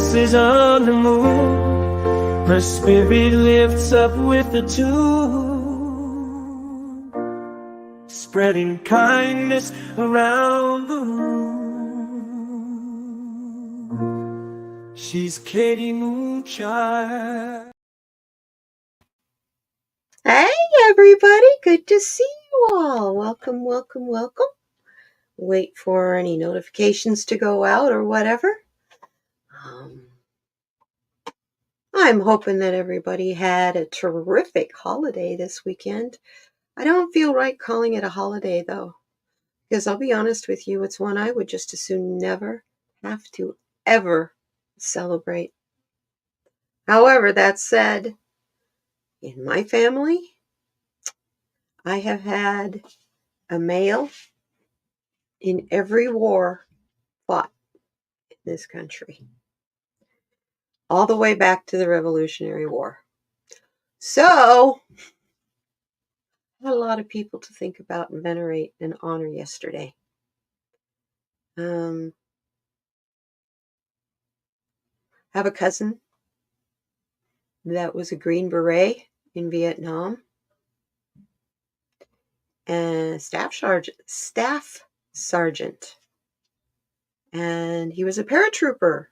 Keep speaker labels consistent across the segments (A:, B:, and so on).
A: dances on the moon. Her spirit lifts up with the tune, spreading kindness around the room. She's Katie Moonchild.
B: Hey everybody, good to see you all. Welcome, welcome, welcome. Wait for any notifications to go out or whatever. I'm hoping that everybody had a terrific holiday this weekend. I don't feel right calling it a holiday though, because I'll be honest with you, it's one I would just as soon never have to ever celebrate. However, that said, in my family, I have had a male in every war fought in this country, all the way back to the Revolutionary War. So, I had a lot of people to think about and venerate and honor yesterday. Have a cousin that was a Green Beret in Vietnam, and staff sergeant, and he was a paratrooper.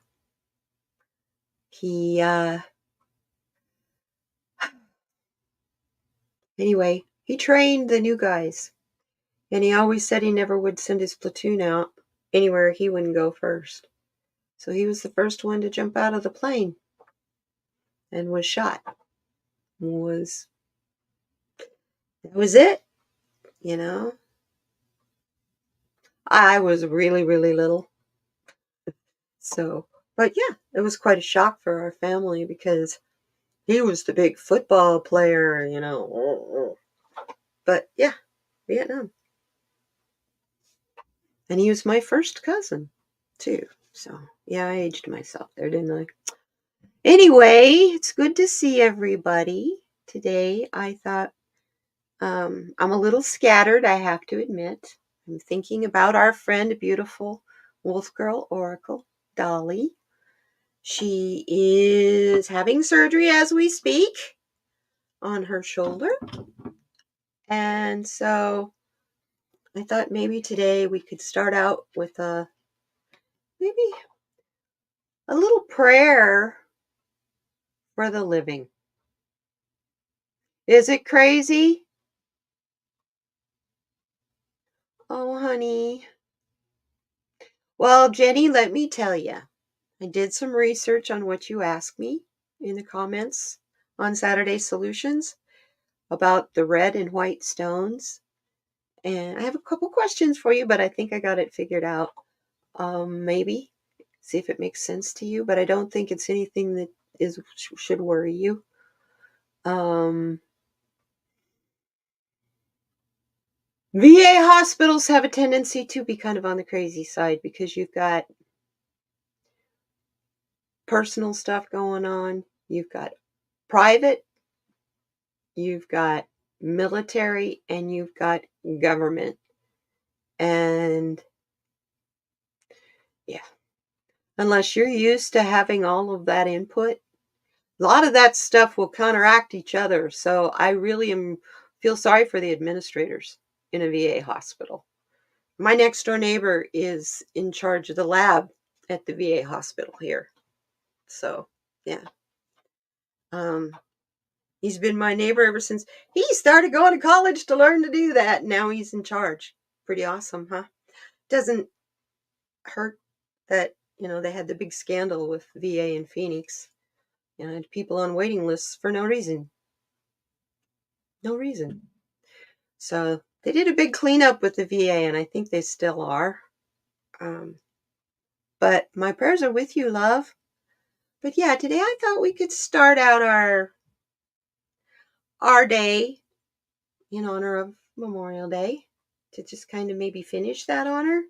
B: Anyway, he trained the new guys, and he always said he never would send his platoon out anywhere he wouldn't go first. So he was the first one to jump out of the plane and was shot. That was it, you know. I was really, really little. So, but yeah, it was quite a shock for our family because he was the big football player, you know. But yeah, Vietnam. And he was my first cousin, too. So, yeah, I aged myself there, didn't I? Anyway, it's good to see everybody. Today, I thought I'm a little scattered, I have to admit. I'm thinking about our friend, beautiful Wolfgirl Oracle, Dolly. She is having surgery as we speak on her shoulder. And so I thought maybe today we could start out with maybe a little prayer for the living. Is it crazy? Oh, honey. Well, Jenny, let me tell you. I did some research on what you asked me in the comments on Saturday Solutions about the red and white stones. And I have a couple questions for you, but I think I got it figured out. Maybe. See if it makes sense to you, but I don't think it's anything that should worry you. VA hospitals have a tendency to be kind of on the crazy side because you've got personal stuff going on, you've got private, you've got military, and you've got government. And yeah, unless you're used to having all of that input, a lot of that stuff will counteract each other. So I really feel sorry for the administrators in a VA hospital. My next door neighbor is in charge of the lab at the VA hospital here. So, yeah. He's been my neighbor ever since he started going to college to learn to do that. Now he's in charge. Pretty awesome, huh? Doesn't hurt that, they had the big scandal with VA in Phoenix. Had people on waiting lists for no reason. No reason. So they did a big cleanup with the VA, and I think they still are. But my prayers are with you, love. But yeah, today I thought we could start out our day in honor of Memorial Day, to just kind of maybe finish that honor.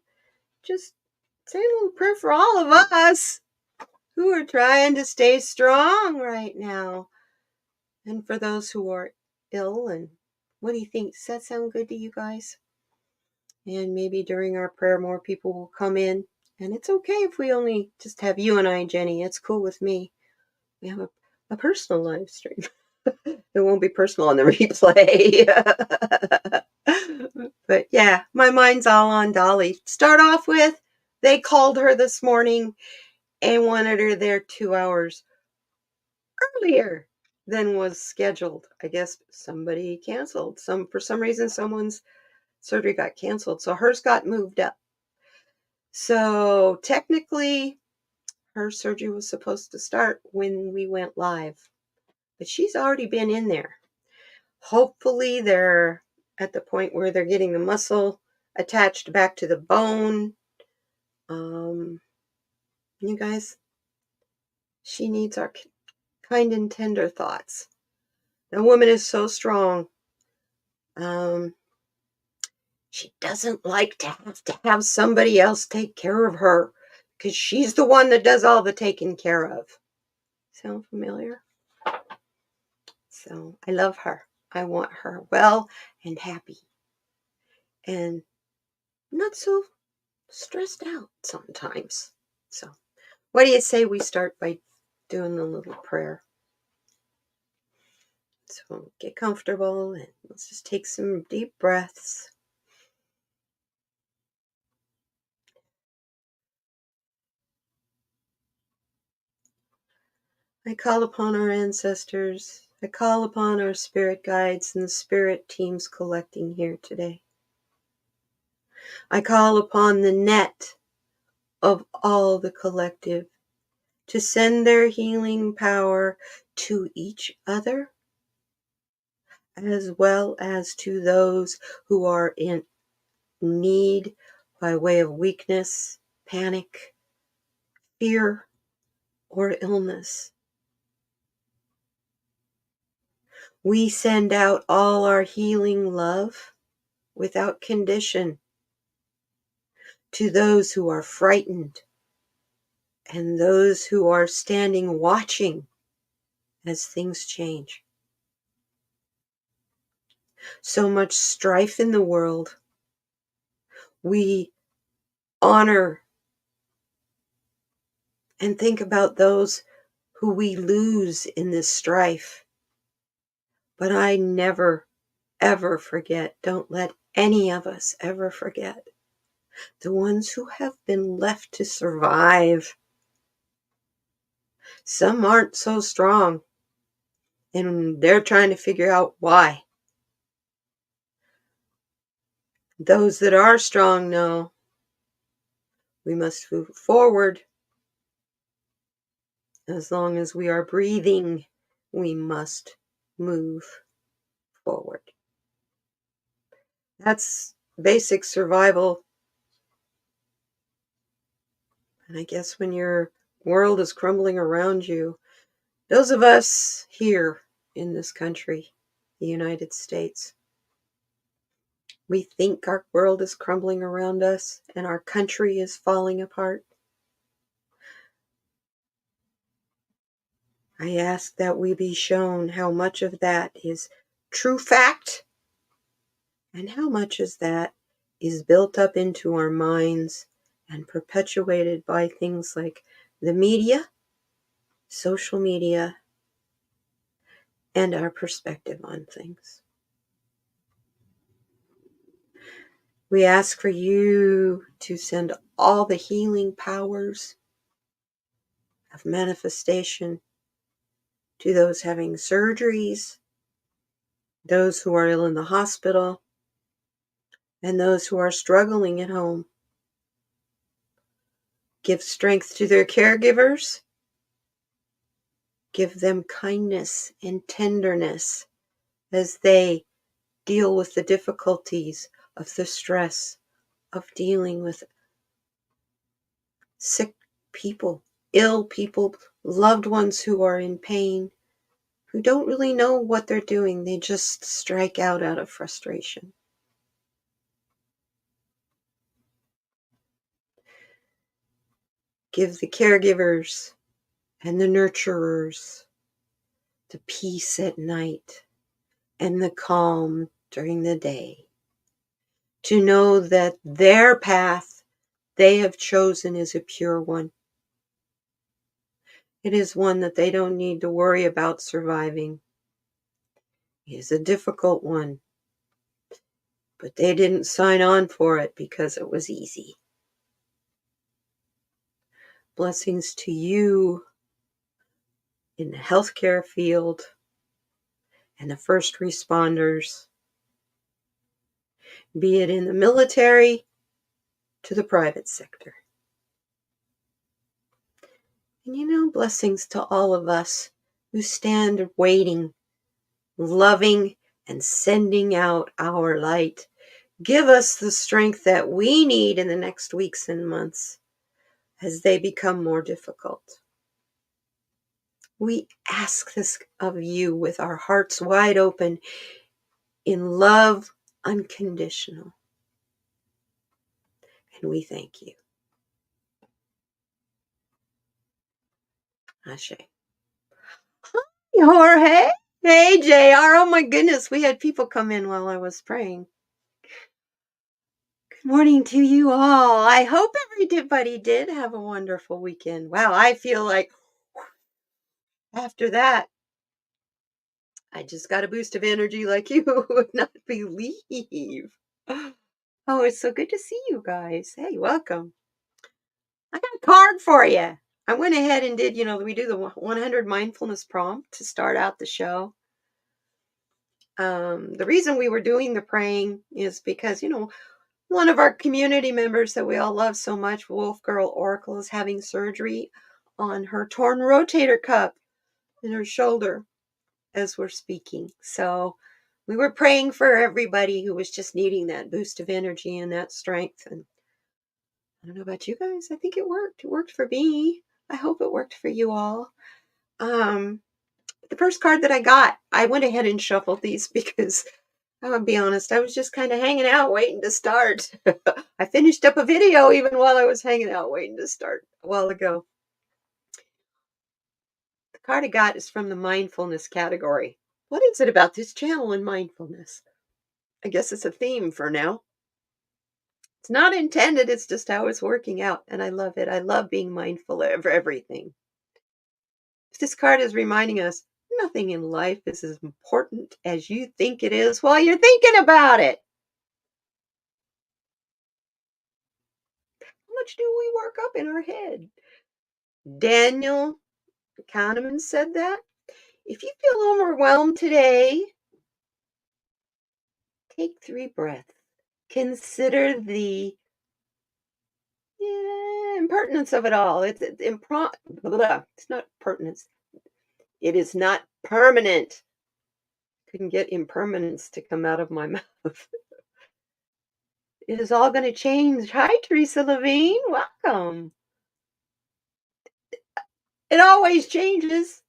B: Just say a little prayer for all of us who are trying to stay strong right now, and for those who are ill. And what do you think? Does that sound good to you guys? And maybe during our prayer, more people will come in And it's okay if we only just have you and I, Jenny. It's cool with me. We have a personal live stream. It won't be personal on the replay. But yeah, my mind's all on Dolly. Start off with, they called her this morning and wanted her there 2 hours earlier than was scheduled. I guess somebody canceled. For some reason, someone's surgery got canceled. So hers got moved up. So technically, her surgery was supposed to start when we went live. But she's already been in there. Hopefully they're at the point where they're getting the muscle attached back to the bone. You guys, she needs our kind and tender thoughts. The woman is so strong. She doesn't like to have somebody else take care of her because she's the one that does all the taking care of. Sound familiar? So I love her. I want her well and happy and not so stressed out sometimes. So what do you say we start by doing the little prayer? So get comfortable and let's just take some deep breaths. I call upon our ancestors. I call upon our spirit guides and the spirit teams collecting here today. I call upon the net of all the collective to send their healing power to each other as well as to those who are in need by way of weakness, panic, fear, or illness. We send out all our healing love without condition to those who are frightened and those who are standing watching as things change. So much strife in the world. We honor and think about those who we lose in this strife. But I never, ever forget, don't let any of us ever forget, the ones who have been left to survive. Some aren't so strong, and they're trying to figure out why. Those that are strong know we must move forward. As long as we are breathing, we must move forward. That's basic survival. And I guess when your world is crumbling around you, those of us here in this country, the United States, we think our world is crumbling around us and our country is falling apart. I ask that we be shown how much of that is true fact and how much of that is built up into our minds and perpetuated by things like the media, social media, and our perspective on things. We ask for you to send all the healing powers of manifestation to those having surgeries, those who are ill in the hospital, and those who are struggling at home. Give strength to their caregivers. Give them kindness and tenderness as they deal with the difficulties of the stress of dealing with sick people, ill people, loved ones who are in pain, who don't really know what they're doing. They just strike out of frustration. Give the caregivers and the nurturers the peace at night and the calm during the day, to know that their path they have chosen is a pure one. It is one that they don't need to worry about surviving. It is a difficult one, but they didn't sign on for it because it was easy. Blessings to you in the healthcare field and the first responders, be it in the military to the private sector. And blessings to all of us who stand waiting, loving, and sending out our light. Give us the strength that we need in the next weeks and months as they become more difficult. We ask this of you with our hearts wide open in love unconditional. And we thank you. Ashe. Hi, Jorge. Hey, JR. Oh, my goodness. We had people come in while I was praying. Good morning to you all. I hope everybody did have a wonderful weekend. Wow, I feel like after that, I just got a boost of energy like you would not believe. Oh, it's so good to see you guys. Hey, welcome. I got a card for you. I went ahead and did, we do the 100 mindfulness prompt to start out the show. The reason we were doing the praying is because, one of our community members that we all love so much, Wolfgirl Oracle, is having surgery on her torn rotator cuff in her shoulder as we're speaking. So we were praying for everybody who was just needing that boost of energy and that strength. And I don't know about you guys. I think it worked. It worked for me. I hope it worked for you all. The first card that I got, I went ahead and shuffled these because I'll be honest, I was just kind of hanging out waiting to start. I finished up a video even while I was hanging out waiting to start a while ago. The card I got is from the mindfulness category. What is it about this channel and mindfulness? I guess it's a theme for now. It's not intended, it's just how it's working out, and I love it. I love being mindful of everything. This card is reminding us nothing in life is as important as you think it is while you're thinking about it. How much do we work up in our head? Daniel Kahneman said that. If you feel overwhelmed today, take 3 breaths. Consider the impertinence of it all. It's not pertinence. It is not permanent. Couldn't get impermanence to come out of my mouth. It is all going to change. Hi, Teresa Levine. Welcome. It always changes.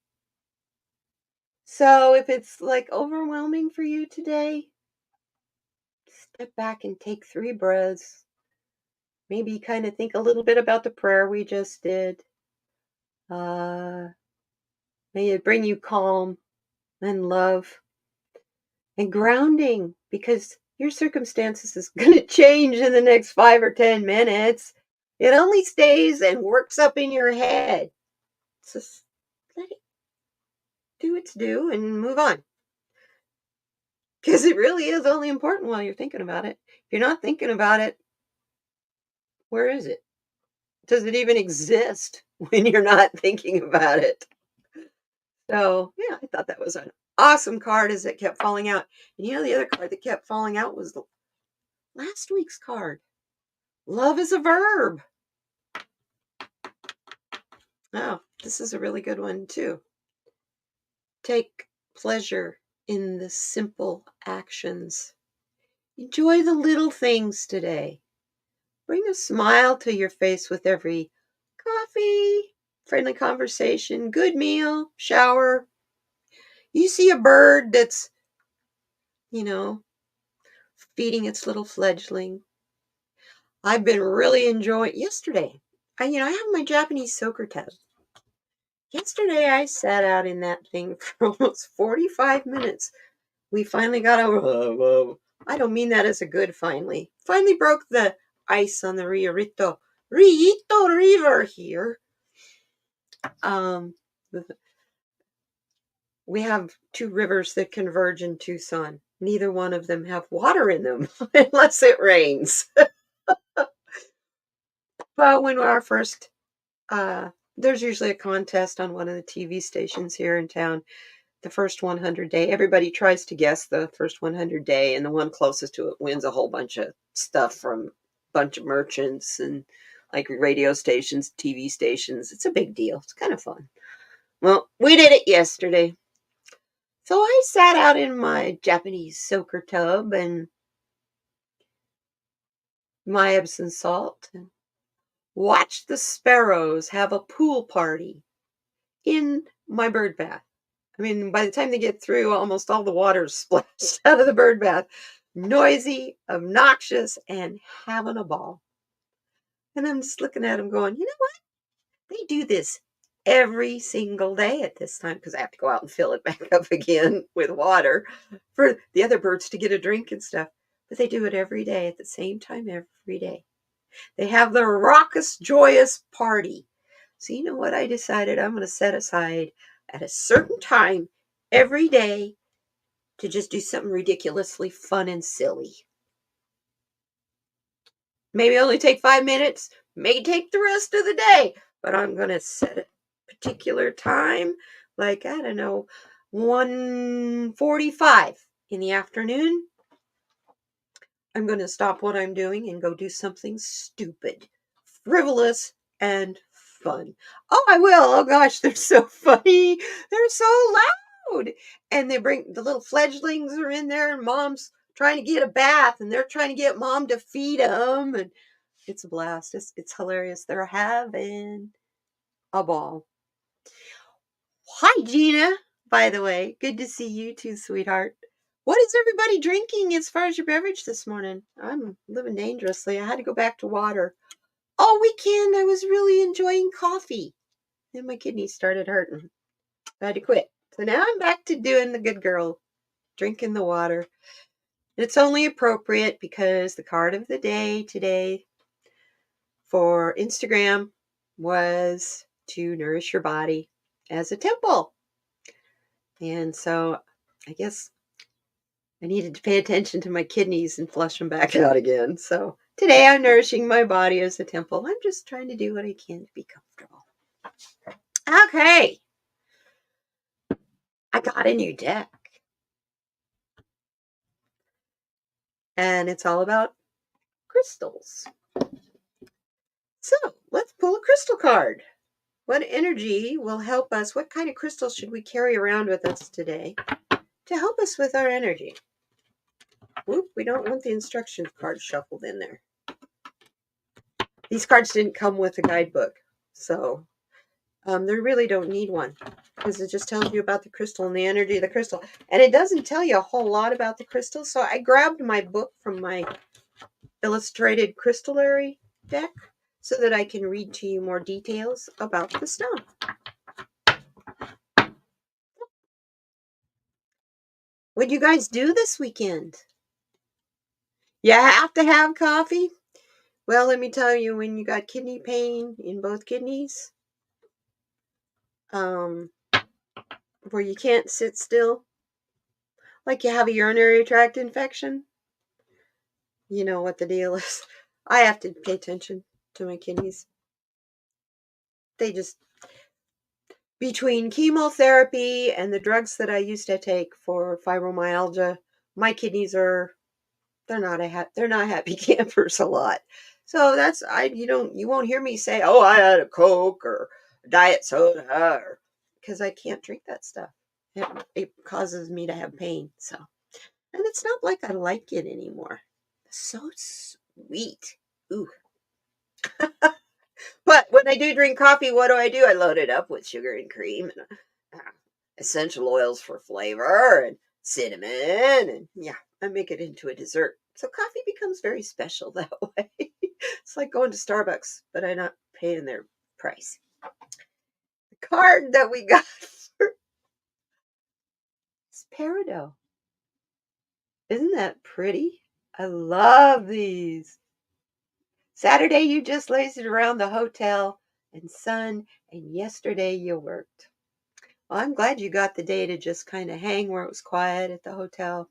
B: So if it's like overwhelming for you today, step back and take 3 breaths. Maybe kind of think a little bit about the prayer we just did. May it bring you calm and love and grounding, because your circumstances is going to change in the next 5 or 10 minutes. It only stays and works up in your head. Just let it do its due and move on. Because it really is only important while you're thinking about it. If you're not thinking about it, where is it? Does it even exist when you're not thinking about it? So, yeah, I thought that was an awesome card as it kept falling out. And the other card that kept falling out was last week's card. Love is a verb. Oh, this is a really good one too. Take pleasure in the simple actions. Enjoy the little things today. Bring a smile to your face with every coffee, friendly conversation, good meal, shower. You see a bird that's, feeding its little fledgling. I've been really enjoying yesterday. I have my Japanese soaker tub. Yesterday I sat out in that thing for almost 45 minutes. We finally got over. I don't mean that as a good finally. Finally broke the ice on the Riorito. Rito River here. We have two rivers that converge in Tucson. Neither one of them have water in them unless it rains. But when our first, there's usually a contest on one of the TV stations here in town. The first 100 day, everybody tries to guess the first 100 day, and the one closest to it wins a whole bunch of stuff from a bunch of merchants and like radio stations, TV stations. It's a big deal. It's kind of fun. Well, we did it yesterday. So I sat out in my Japanese soaker tub and my Epsom salt and watched the sparrows have a pool party in my bird bath. I mean, by the time they get through, almost all the water's splashed out of the bird bath. Noisy, obnoxious, and having a ball. And I'm just looking at them going, you know what? They do this every single day at this time because I have to go out and fill it back up again with water for the other birds to get a drink and stuff. But they do it every day at the same time every day. They have their raucous, joyous party. So you know what I decided? I'm going to set aside at a certain time every day to just do something ridiculously fun and silly. Maybe only take 5 minutes, may take the rest of the day, but I'm going to set a particular time, like, I don't know, 1:45 in the afternoon. I'm going to stop what I'm doing and go do something stupid, frivolous, and fun. Oh, I will. Oh, gosh, they're so funny. They're so loud. And they bring the little fledglings are in there, and mom's trying to get a bath, and they're trying to get mom to feed them. And it's a blast. It's hilarious. They're having a ball. Hi, Gina. By the way, good to see you too, sweetheart. What is everybody drinking as far as your beverage this morning? I'm living dangerously. I had to go back to water. All weekend, I was really enjoying coffee. Then my kidneys started hurting. I had to quit. So now I'm back to doing the good girl, drinking the water. It's only appropriate because the card of the day today for Instagram was to nourish your body as a temple. And so I guess I needed to pay attention to my kidneys and flush them back out again. So today I'm nourishing my body as a temple. I'm just trying to do what I can to be comfortable. Okay. I got a new deck. And it's all about crystals. So let's pull a crystal card. What energy will help us? What kind of crystals should we carry around with us today to help us with our energy? Whoop, we don't want the instruction card shuffled in there. These cards didn't come with a guidebook, so they really don't need one because it just tells you about the crystal and the energy of the crystal. And it doesn't tell you a whole lot about the crystal, so I grabbed my book from my illustrated crystallary deck so that I can read to you more details about the stone. What'd you guys do this weekend? You have to have coffee? Well, let me tell you, when you got kidney pain in both kidneys, where you can't sit still, like you have a urinary tract infection, you know what the deal is. I have to pay attention to my kidneys. They just, between chemotherapy and the drugs that I used to take for fibromyalgia, my kidneys are, they're not happy campers a lot. So that's, you won't hear me say, oh, I had a Coke or a diet soda, or because I can't drink that stuff. It causes me to have pain. So, and it's not like I like it anymore. So sweet. Ooh. But when I do drink coffee, what do? I load it up with sugar and cream and essential oils for flavor and cinnamon. And yeah, I make it into a dessert. So coffee becomes very special that way. It's like going to Starbucks, but I'm not paying their price. The card that we got for is Peridot. Isn't that pretty? I love these. Saturday you just lazed around the hotel and sun, and yesterday you worked. Well, I'm glad you got the day to just kind of hang where it was quiet at the hotel.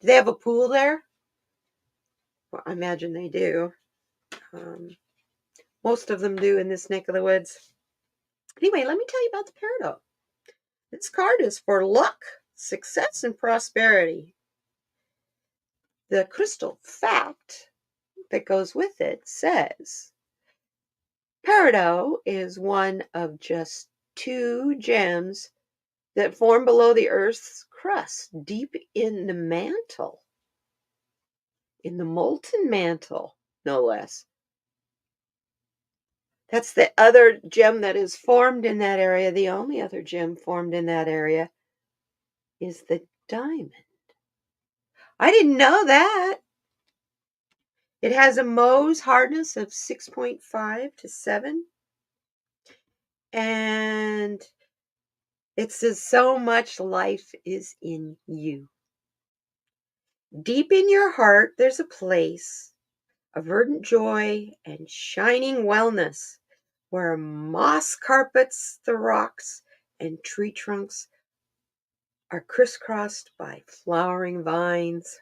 B: Do they have a pool there? Well, I imagine they do. Um, most of them do in this neck of the woods. Anyway, let me tell you about the Peridot. This card is for luck, success, and prosperity. The crystal fact that goes with it says Peridot is one of just 2 gems that form below the Earth's crust, deep in the mantle, in the molten mantle, no less. That's the other gem that is formed in that area. The only other gem formed in that area is the diamond. I didn't know that. It has a Mohs hardness of 6.5 to 7. And it says so much life is in you. Deep in your heart, there's a place of verdant joy and shining wellness where moss carpets the rocks and tree trunks are crisscrossed by flowering vines.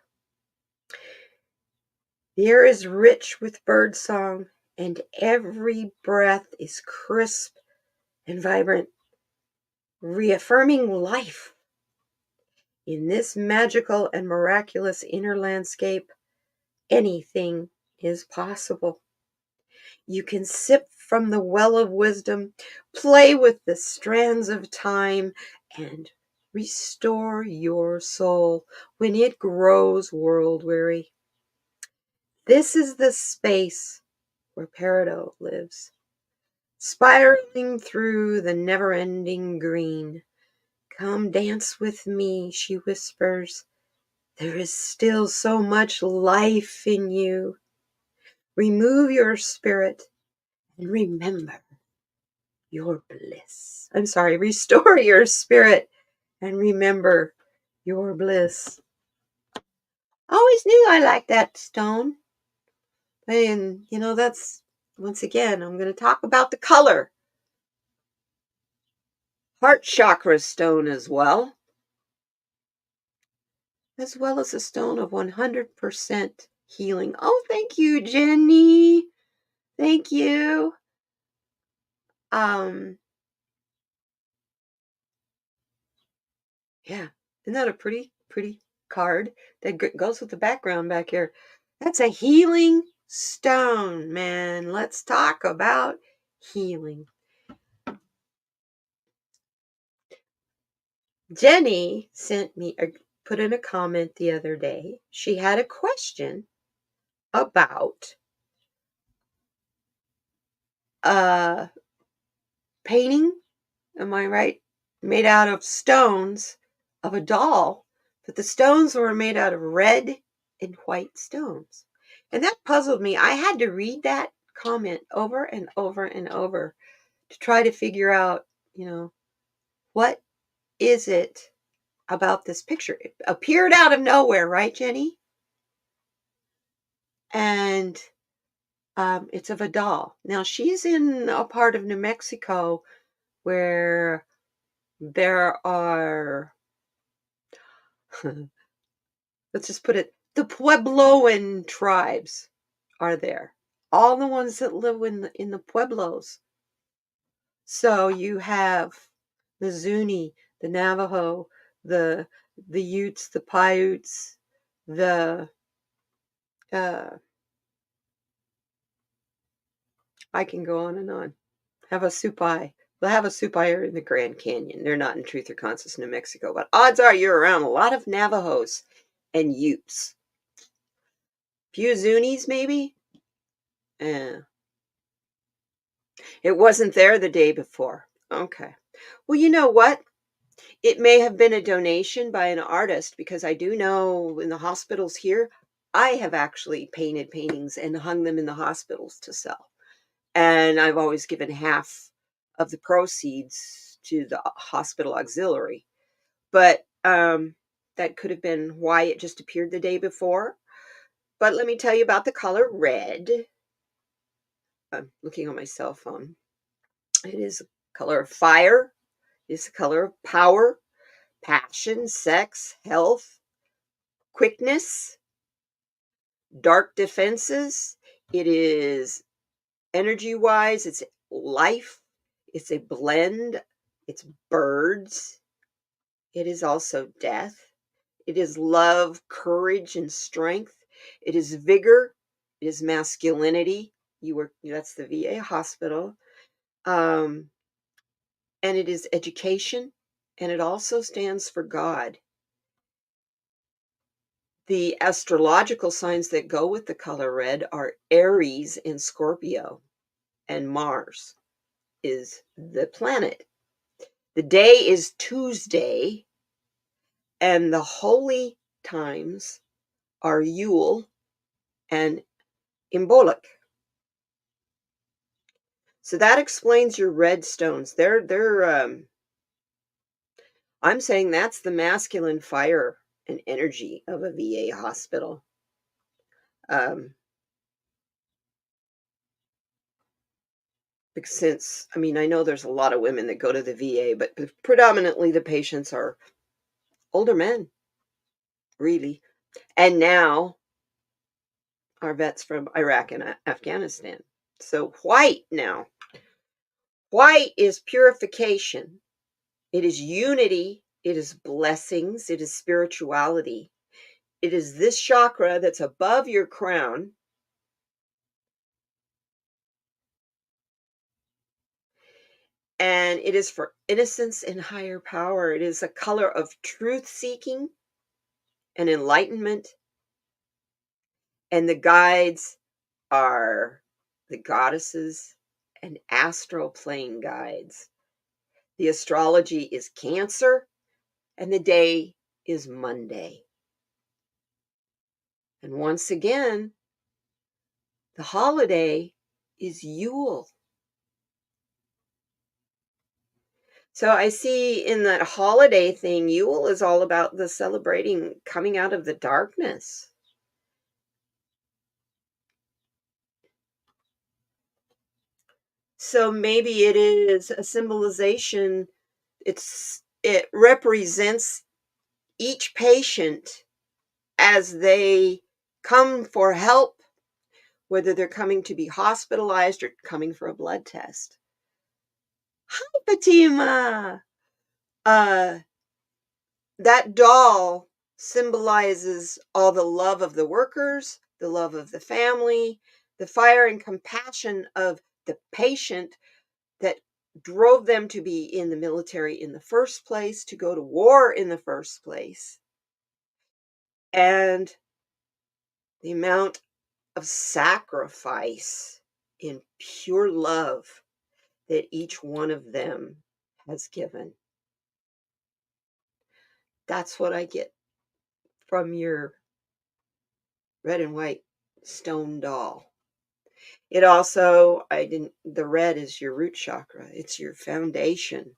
B: The air is rich with bird song, and every breath is crisp and vibrant, reaffirming life. In this magical and miraculous inner landscape, anything is possible. You can sip from the well of wisdom, play with the strands of time, and restore your soul when it grows world-weary. This is the space where Peridot lives, spiraling through the never-ending green. Come dance with me, she whispers. There is still so much life in you. Remove your spirit and remember your bliss. Restore your spirit and remember your bliss. I always knew I liked that stone. And, that's, once again, I'm going to talk about the color. Heart chakra stone as well as a stone of 100% healing. Oh, thank you, Jenny. Thank you. Yeah, isn't that a pretty card that goes with the background back here? That's a healing stone, man. Let's talk about healing. Jenny put in a comment the other day. She had a question about painting, am I right? Made out of stones of a doll, but the stones were made out of red and white stones. And that puzzled me. I had to read that comment over and over and over to try to figure out, what is it about this picture? It appeared out of nowhere, right, Jenny? And it's of a doll. Now, she's in a part of New Mexico where there are, let's just put it, the Puebloan tribes are there. All the ones that live in the Pueblos. So you have the Zuni, the Navajo, the Utes, the Paiutes, the I can go on and on. Havasupai. They'll have a Supai in the Grand Canyon. They're not in Truth or Conscious, New Mexico, but odds are you're around a lot of Navajos and Utes. Few Zunis, maybe? Yeah. It wasn't there the day before. Okay. Well, you know what? It may have been a donation by an artist, because I do know in the hospitals here, I have actually painted paintings and hung them in the hospitals to sell. And I've always given half of the proceeds to the hospital auxiliary. But that could have been why it just appeared the day before. But let me tell you about the color red. I'm looking on my cell phone. It is a color of fire. It is a color of power, passion, sex, health, quickness, dark defenses. It is energy wise, it's life, it's a blend, it's birds. It is also death. It is love, courage, and strength. It is vigor. It is masculinity. That's the VA hospital. Um, and it is education. And it also stands for God. The astrological signs that go with the color red are Aries and Scorpio. And Mars is the planet. The day is Tuesday. And the holy times are Yule and Imbolc. So that explains your red stones. I'm saying that's the masculine fire and energy of a VA hospital. Since, I mean, I know there's a lot of women that go to the VA, but predominantly the patients are older men, really. And now our vets from Iraq and Afghanistan. So white now. White is purification. It is unity. It is blessings. It is spirituality. It is this chakra that's above your crown. And it is for innocence and higher power. It is a color of truth seeking and enlightenment. And the guides are the goddesses and astral plane guides. The astrology is Cancer, and the day is Monday. And once again, the holiday is Yule. So I see in that holiday thing, Yule is all about the celebrating coming out of the darkness. So maybe it is a symbolization. It represents each patient as they come for help, whether they're coming to be hospitalized or coming for a blood test. Hi, Fatima. That doll symbolizes all the love of the workers, the love of the family, the fire and compassion of the patient that drove them to be in the military in the first place, to go to war in the first place, and the amount of sacrifice in pure love that each one of them has given. That's what I get from your red and white stone doll. It also, the red is your root chakra. It's your foundation.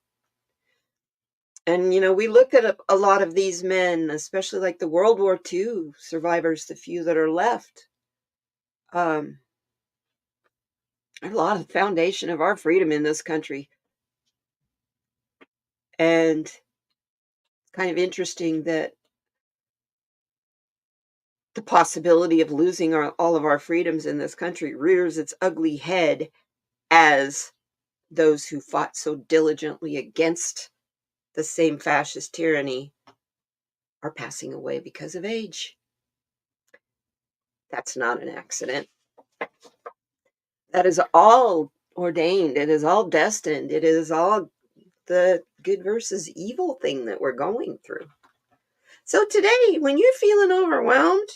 B: And, we look at a lot of these men, especially like the World War II survivors, the few that are left. A lot of the foundation of our freedom in this country. And it's kind of interesting that the possibility of losing all of our freedoms in this country rears its ugly head as those who fought so diligently against the same fascist tyranny are passing away because of age. That's not an accident. That is all ordained. It is all destined. It is all the good versus evil thing that we're going through. So today, when you're feeling overwhelmed,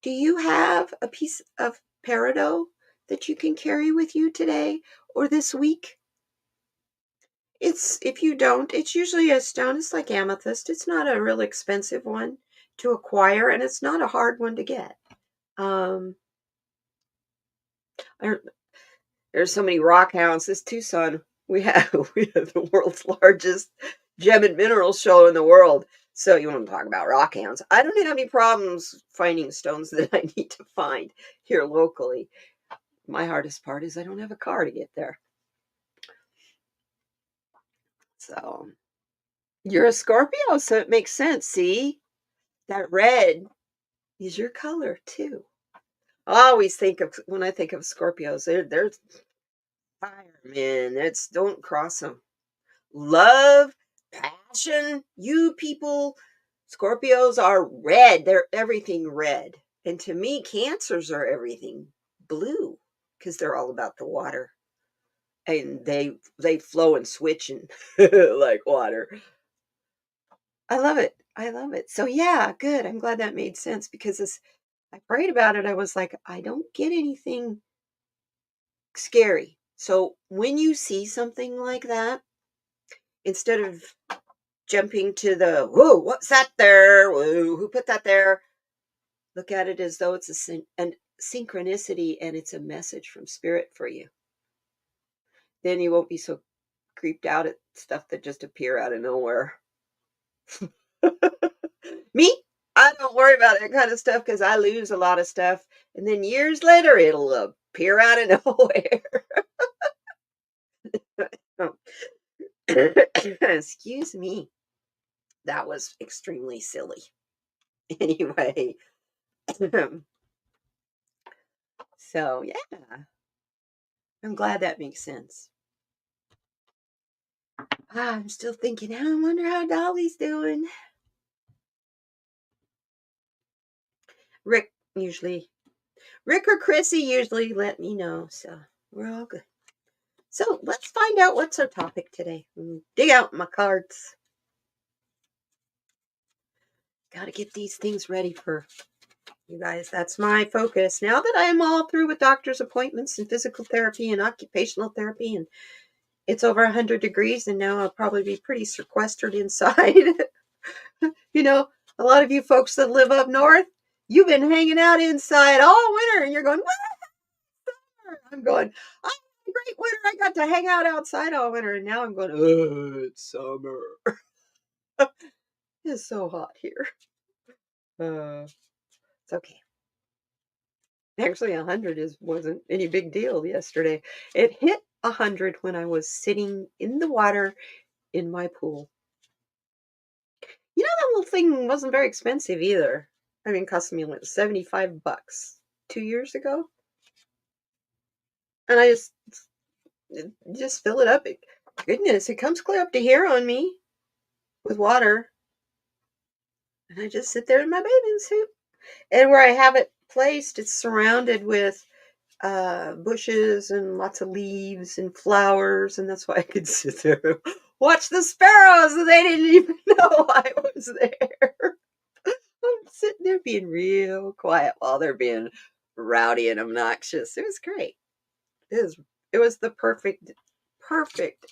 B: do you have a piece of peridot that you can carry with you today or this week? If you don't, it's usually a stone. It's like amethyst. It's not a real expensive one to acquire, and it's not a hard one to get. There's so many rock hounds. This Tucson, we have the world's largest gem and mineral show in the world. So you want to talk about rock hounds? I don't have any problems finding stones that I need to find here locally. My hardest part is I don't have a car to get there. So you're a Scorpio, so it makes sense. See, that red is your color too. I always think of when I think of Scorpios, they're firemen. It's don't cross them. Love, passion. You people, Scorpios are red. They're everything red. And to me, Cancers are everything blue because they're all about the water. And they flow and switch and like water. I love it. I love it. So yeah, good. I'm glad that made sense because as I prayed about it, I was like, I don't get anything scary. So when you see something like that, instead of jumping to the, whoa, what's that there? Whoa, who put that there? Look at it as though it's a synchronicity and it's a message from spirit for you. Then you won't be so creeped out at stuff that just appear out of nowhere. Me, I don't worry about that kind of stuff because I lose a lot of stuff. And then years later, it'll appear out of nowhere. Excuse me. That was extremely silly. Anyway, so yeah, I'm glad that makes sense. I'm still thinking, I wonder how Dolly's doing. Rick or Chrissy usually let me know, so we're all good. So let's find out what's our topic today. Dig out my cards. Got to get these things ready for you guys. That's my focus. Now that I am all through with doctor's appointments and physical therapy and occupational therapy, and it's over 100 degrees, and now I'll probably be pretty sequestered inside. You know, a lot of you folks that live up north, you've been hanging out inside all winter, and you're going, what? I'm going, I had a great winter. I got to hang out outside all winter, and now I'm going, oh, it's summer. It's so hot here. It's okay. Actually, 100 wasn't any big deal yesterday. It hit 100 when I was sitting in the water in my pool. You know, that little thing wasn't very expensive either. I mean, it cost me like $75 2 years ago. And I just fill it up. Goodness, it comes clear up to here on me with water. And I just sit there in my bathing suit. And where I have it placed, it's surrounded with bushes and lots of leaves and flowers, and that's why I could sit there and watch the sparrows, and they didn't even know I was there. I'm sitting there being real quiet while they're being rowdy and obnoxious. It was great. It was the perfect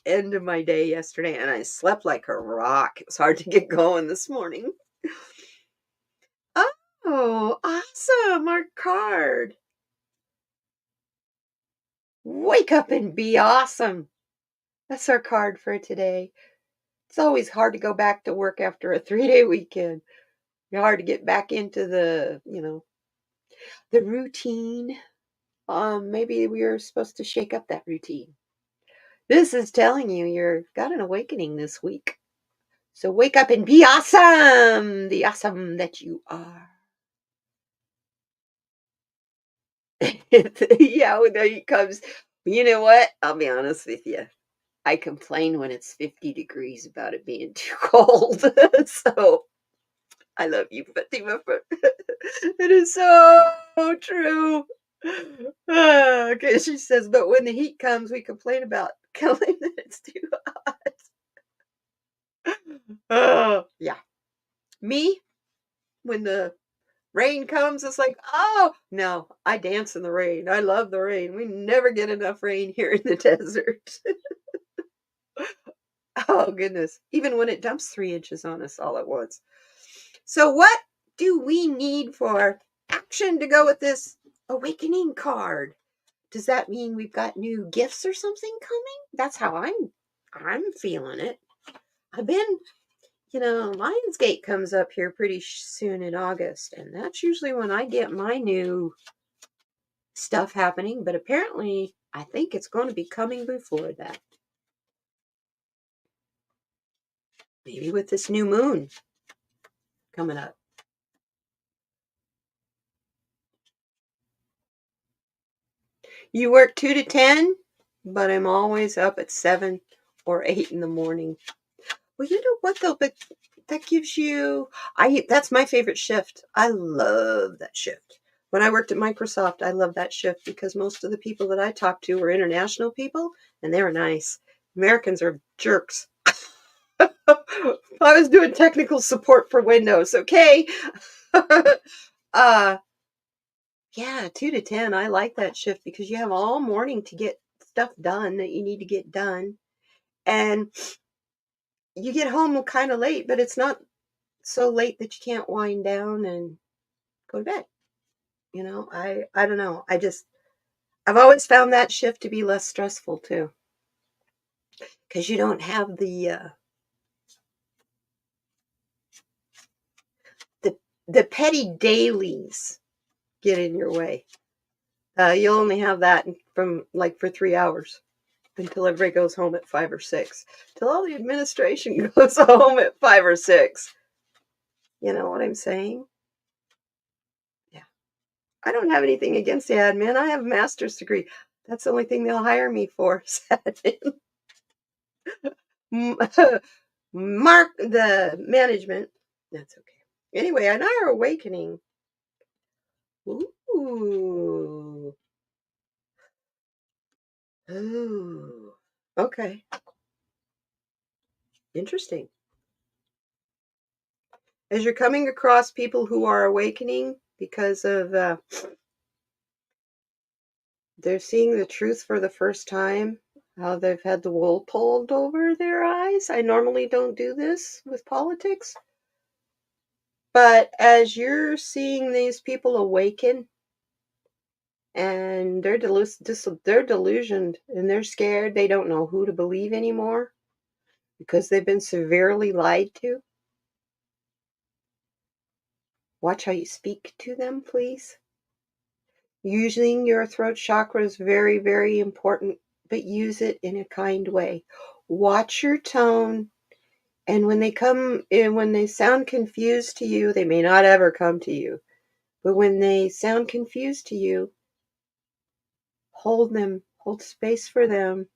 B: end of my day yesterday, and I slept like a rock. It was hard to get going this morning. Oh, awesome! Our card. Wake up and be awesome. That's our card for today. It's always hard to go back to work after a 3-day weekend. It's hard to get back into the routine. Maybe we are supposed to shake up that routine. This is telling you you've got an awakening this week. So wake up and be awesome. The awesome that you are. Yeah, when the heat comes. You know what? I'll be honest with you. I complain when it's 50 degrees about it being too cold. So I love you, Fatima. It is so true. Okay, she says, but when the heat comes, we complain about killing that it's too hot. Oh, yeah. Me, when the rain comes, it's like, oh, no, I dance in the rain. I love the rain. We never get enough rain here in the desert. Oh, goodness. Even when it dumps 3 inches on us all at once. So what do we need for action to go with this awakening card? Does that mean we've got new gifts or something coming? That's how I'm feeling it. I've been, Lionsgate comes up here pretty soon in August, and that's usually when I get my new stuff happening, but apparently I think it's going to be coming before that. Maybe with this new moon coming up. You work 2 to 10, but I'm always up at 7 or 8 in the morning. Well, you know what though, but that gives you that's my favorite shift. I love that shift. When I worked at Microsoft, I loved that shift because most of the people that I talked to were international people and they were nice. Americans are jerks. I was doing technical support for Windows, okay? uh yeah, 2 to 10. I like that shift because you have all morning to get stuff done that you need to get done. And you get home kind of late, but it's not so late that you can't wind down and go to bed. I don't know. I've always found that shift to be less stressful too, because you don't have the the petty dailies get in your way. You'll only have that from like for 3 hours until everybody goes home at 5 or 6. Till all the administration goes home at 5 or 6. You know what I'm saying? Yeah. I don't have anything against the admin. I have a master's degree. That's the only thing they'll hire me for. Mark the management. That's okay. Anyway, and our awakening. Ooh. Ooh. Okay. Interesting. As you're coming across people who are awakening because of they're seeing the truth for the first time, how they've had the wool pulled over their eyes. I normally don't do this with politics. But as you're seeing these people awaken and they're delusioned and they're scared, they don't know who to believe anymore because they've been severely lied to. Watch how you speak to them, please. Using your throat chakra is very, very important, but use it in a kind way. Watch your tone, and when they come in, when they sound confused to you, they may not ever come to you, but when they sound confused to you, hold them, hold space for them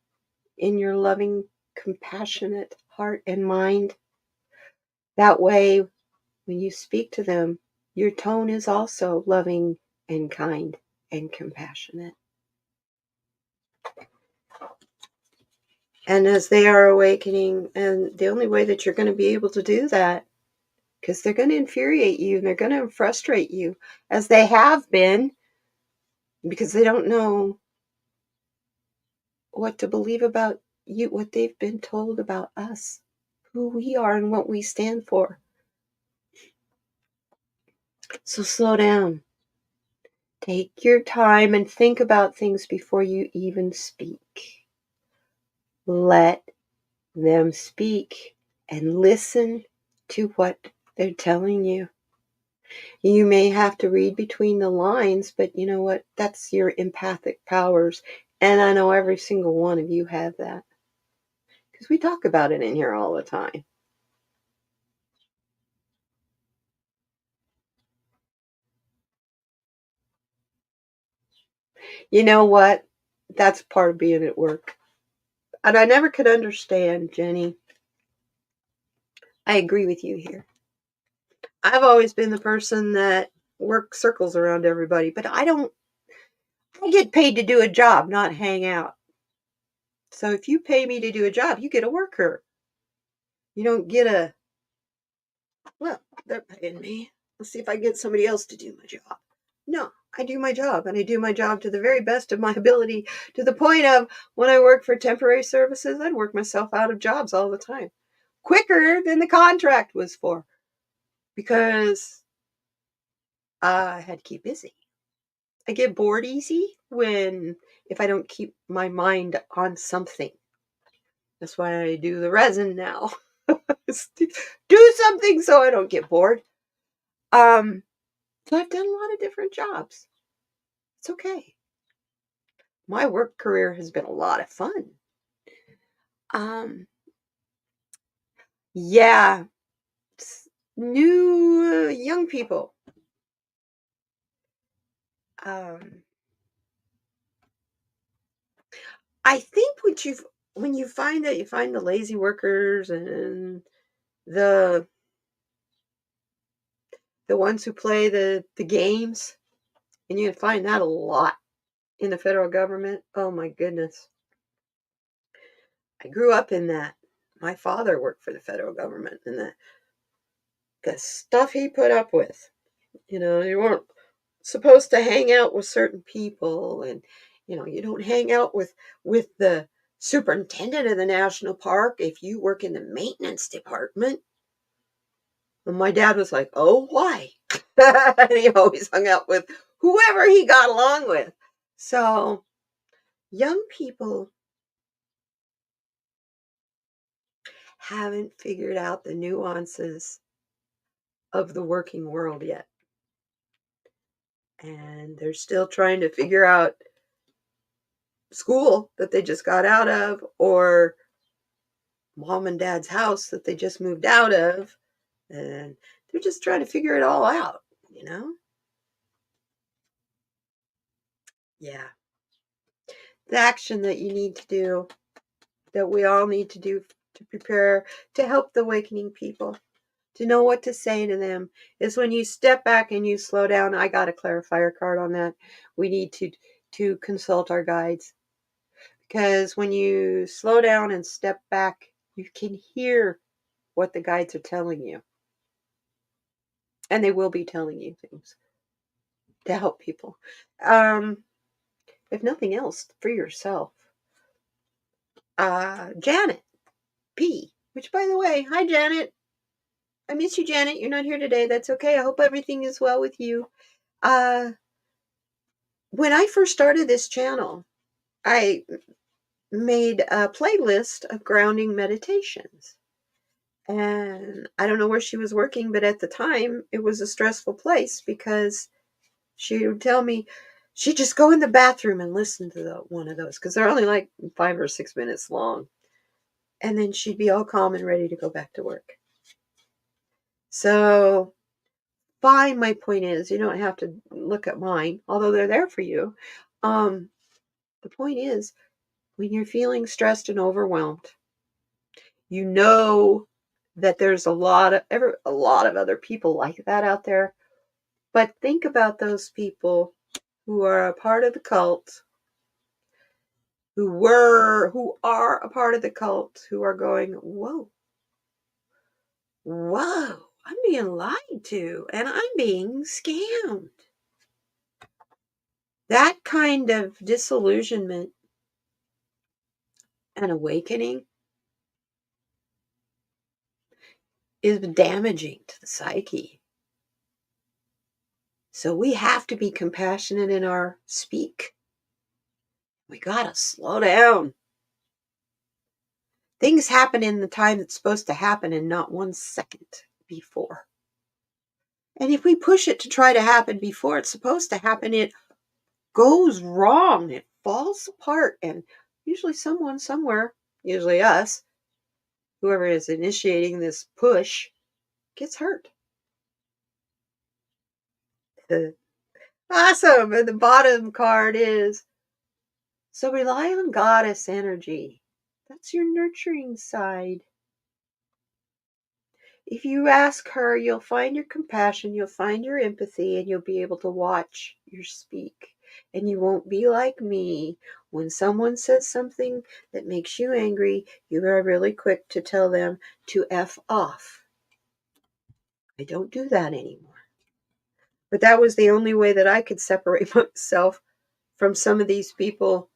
B: in your loving, compassionate heart and mind. That way, when you speak to them, your tone is also loving and kind and compassionate. And as they are awakening, and the only way that you're going to be able to do that, because they're going to infuriate you and they're going to frustrate you, as they have been, because they don't know what to believe about you, what they've been told about us, who we are and what we stand for. So slow down. Take your time and think about things before you even speak. Let them speak and listen to what they're telling you. You may have to read between the lines, but you know what? That's your empathic powers. And I know every single one of you have that. Because we talk about it in here all the time. You know what? That's part of being at work. And I never could understand, Jenny. I agree with you here. I've always been the person that works circles around everybody, but I get paid to do a job, not hang out. So if you pay me to do a job, you get a worker. You don't get well, they're paying me. Let's see if I can get somebody else to do my job. No, I do my job, and I do my job to the very best of my ability, to the point of when I work for temporary services, I'd work myself out of jobs all the time. Quicker than the contract was for, because I had to keep busy. I get bored easy if I don't keep my mind on something. That's why I do the resin now. Do something so I don't get bored. So I've done a lot of different jobs. It's okay. My work career has been a lot of fun. Um, yeah, new young people. Um, I think when you find that you find the lazy workers and the the ones who play the games, and you find that a lot in the federal government. Oh my goodness. I grew up in that. My father worked for the federal government, and the stuff he put up with. You weren't supposed to hang out with certain people, and you don't hang out with the superintendent of the national park if you work in the maintenance department. And my dad was like, "Oh, why?" And he always hung out with whoever he got along with. So young people haven't figured out the nuances of the working world yet. And they're still trying to figure out school that they just got out of, or mom and dad's house that they just moved out of. And they're just trying to figure it all out, you know? Yeah. The action that you need to do, that we all need to do to prepare to help the awakening people, to know what to say to them, is when you step back and you slow down. I got a clarifier card on that. We need to consult our guides, because when you slow down and step back, you can hear what the guides are telling you, and they will be telling you things to help people. Um, if nothing else, for yourself. Janet P. Which, by the way, hi Janet. I miss you, Janet. You're not here today. That's okay. I hope everything is well with you. Uh, when I first started this channel, I made a playlist of grounding meditations. And I don't know where she was working, but at the time it was a stressful place, because she would tell me she'd just go in the bathroom and listen to one of those, because they're only like 5 or 6 minutes long. And then she'd be all calm and ready to go back to work. So, fine, my point is, you don't have to look at mine, although they're there for you. The point is, when you're feeling stressed and overwhelmed, you know that there's a lot of other people like that out there. But think about those people who are a part of the cult, who are a part of the cult, who are going, whoa, I'm being lied to and I'm being scammed. That kind of disillusionment and awakening is damaging to the psyche. So we have to be compassionate in our speak. We gotta slow down. Things happen in the time that's supposed to happen, and not 1 second before. And if we push it to try to happen before it's supposed to happen, it goes wrong. It falls apart. And usually someone somewhere, usually us, whoever is initiating this push, gets hurt. Awesome. And the bottom card is, so rely on goddess energy. That's your nurturing side. If you ask her, you'll find your compassion, you'll find your empathy, and you'll be able to watch your speak. And you won't be like me. When someone says something that makes you angry, you are really quick to tell them to F off. I don't do that anymore. But that was the only way that I could separate myself from some of these people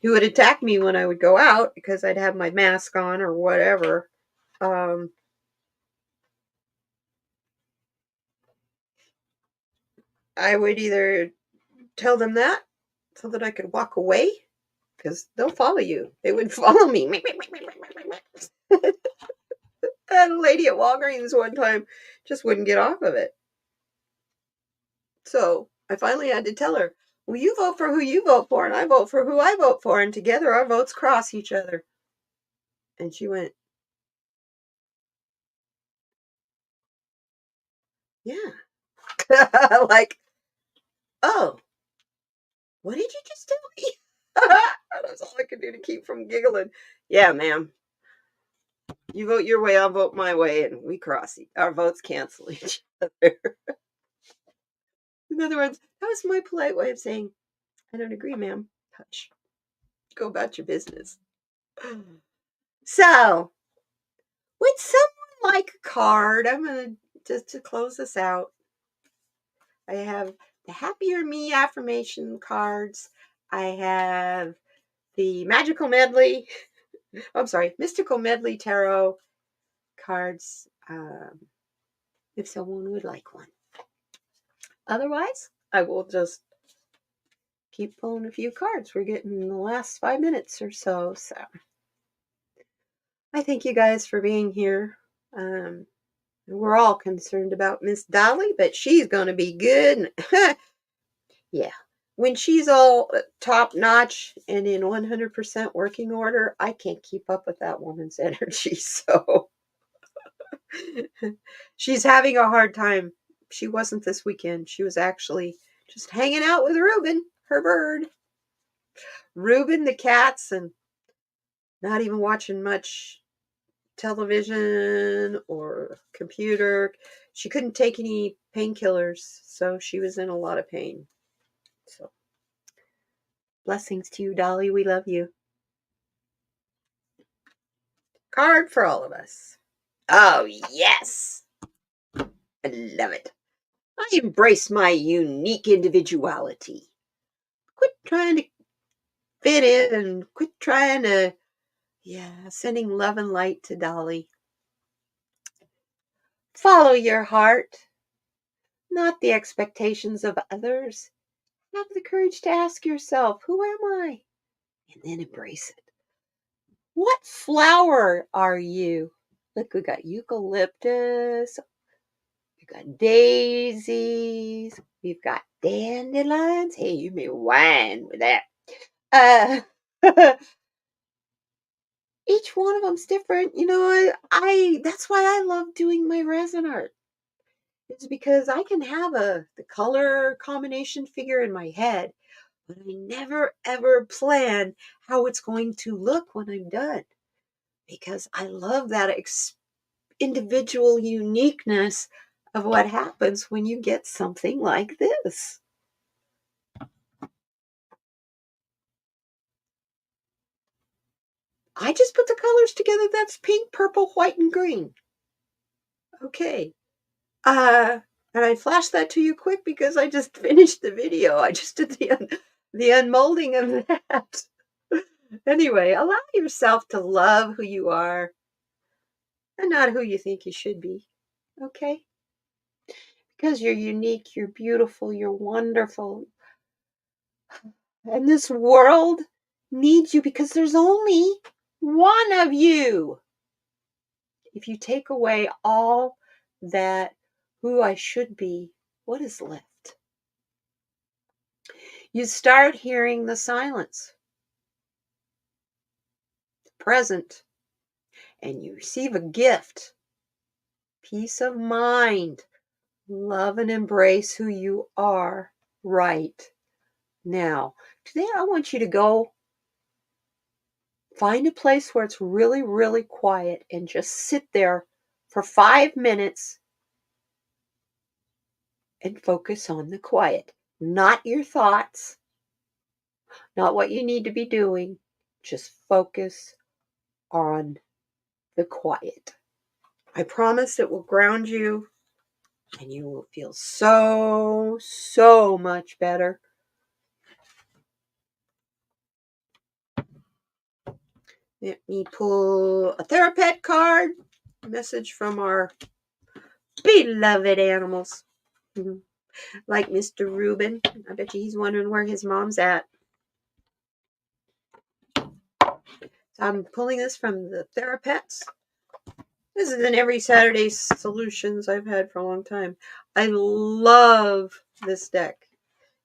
B: who would attack me when I would go out, because I'd have my mask on or whatever. I would either tell them that so that I could walk away, because they'll follow you. They would follow me. I had a lady at Walgreens one time just wouldn't get off of it. So I finally had to tell her, Well, you vote for who you vote for, and I vote for who I vote for, and together our votes cross each other. And she went, yeah. Like, oh, what did you just tell me? That's all I could do to keep from giggling. Yeah, ma'am. You vote your way, I'll vote my way, and we cross our votes cancel each other. In other words, that was my polite way of saying, I don't agree, ma'am. Hush. Go about your business. So, would someone like a card? I'm going just to close this out. I have the Happier Me affirmation cards. I have the Magical Medley. I'm sorry, Mystical Medley Tarot cards. If someone would like one. Otherwise, I will just keep pulling a few cards. We're getting in the last 5 minutes or so. So I thank you guys for being here. We're all concerned about Miss Dolly, but she's going to be good. Yeah. When she's all top notch and in 100% working order, I can't keep up with that woman's energy. So she's having a hard time. She wasn't this weekend. She was actually just hanging out with Reuben, her bird. Reuben, the cats, and not even watching much television or computer. She couldn't take any painkillers, so she was in a lot of pain. So, blessings to you, Dolly. We love you. Card for all of us. Oh, yes. I love it. I embrace my unique individuality. Quit trying to fit in and quit trying to, sending love and light to Dolly. Follow your heart, not the expectations of others. Have the courage to ask yourself, who am I? And then embrace it. What flower are you? Look, we got eucalyptus, we've got daisies, we've got dandelions. Hey, you may whine with that. Uh, each one of them's different. I that's why I love doing my resin art. It's because I can have the color combination figure in my head, but I never ever plan how it's going to look when I'm done. Because I love that individual uniqueness of what happens when you get something like this. I just put the colors together. That's pink, purple, white, and green. Okay. And I flashed that to you quick because I just finished the video. I just did the unmolding of that. Anyway, allow yourself to love who you are and not who you think you should be. Okay? Because you're unique, you're beautiful, you're wonderful. And this world needs you because there's only one of you. If you take away all that who I should be, what is left? You start hearing the silence, present, and you receive a gift, peace of mind, love and embrace who you are right now. Today, I want you to go find a place where it's really, really quiet and just sit there for 5 minutes and focus on the quiet. Not your thoughts, not what you need to be doing. Just focus on the quiet. I promise it will ground you and you will feel so, so much better. Let me pull a therapet card. A message from our beloved animals. Like Mr. Reuben. I bet you he's wondering where his mom's at. So I'm pulling this from the Therapets. This is in every Saturday solutions I've had for a long time. I love this deck.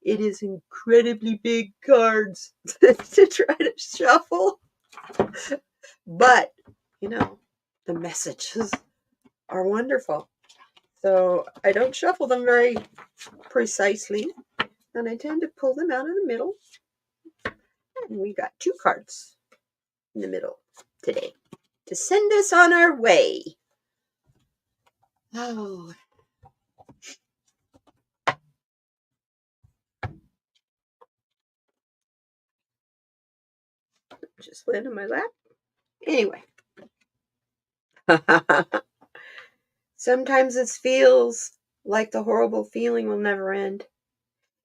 B: It is incredibly big cards to try to shuffle. But, the messages are wonderful. So I don't shuffle them very precisely, and I tend to pull them out of the middle. And we got 2 cards in the middle today to send us on our way. Oh, just land on my lap. Anyway. Sometimes it feels like the horrible feeling will never end.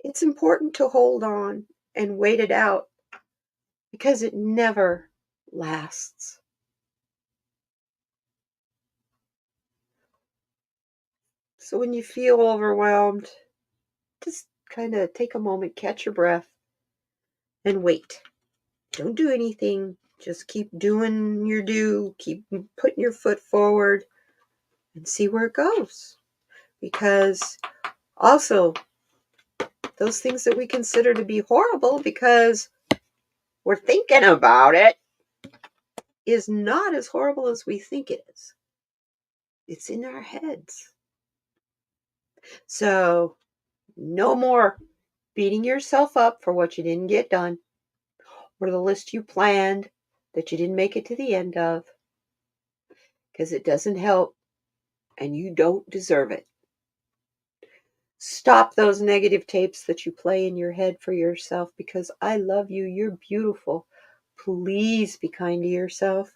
B: It's important to hold on and wait it out because it never lasts. So when you feel overwhelmed, just kind of take a moment, catch your breath, and wait. Don't do anything. Just keep doing your due. Keep putting your foot forward and see where it goes. Because also, those things that we consider to be horrible because we're thinking about it is not as horrible as we think it is. It's in our heads. So, no more beating yourself up for what you didn't get done or the list you planned that you didn't make it to the end of, because it doesn't help and you don't deserve it. Stop those negative tapes that you play in your head for yourself, because I love you. You're beautiful. Please be kind to yourself.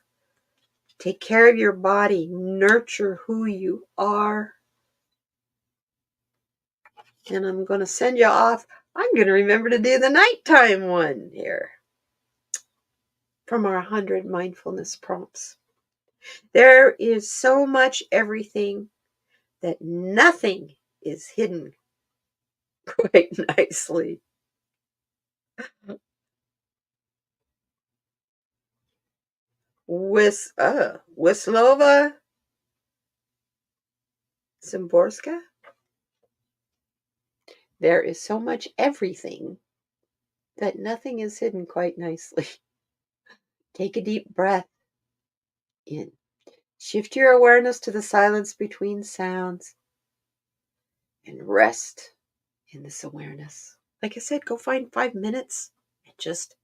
B: Take care of your body. Nurture who you are. And I'm going to send you off. I'm going to remember to do the nighttime one here from our 100 mindfulness prompts. There is so much everything that nothing is hidden quite nicely. Wislova Szymborska. There is so much everything that nothing is hidden quite nicely. Take a deep breath in. Shift your awareness to the silence between sounds and rest in this awareness. Like I said, go find 5 minutes and just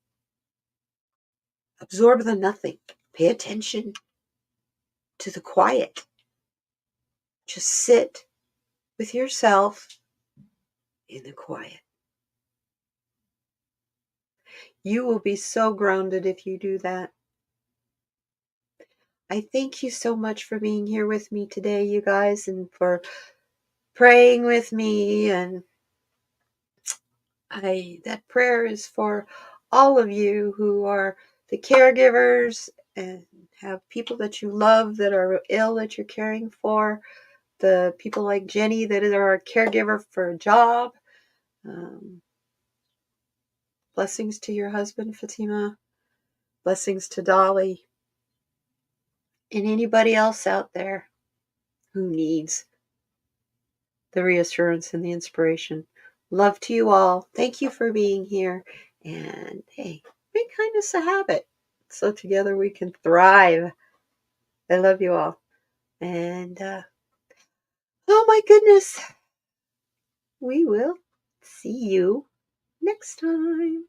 B: absorb the nothing. Pay attention to the quiet. Just sit with yourself in the quiet. You will be so grounded if you do that. I thank you so much for being here with me today, you guys, and for praying with me. And that prayer is for all of you who are the caregivers and have people that you love that are ill that you're caring for. The people like Jenny that are a caregiver for a job. Blessings to your husband, Fatima. Blessings to Dolly. And anybody else out there who needs the reassurance and the inspiration. Love to you all. Thank you for being here. And hey, make kindness a habit so together we can thrive. I love you all. And oh my goodness, we will see you next time.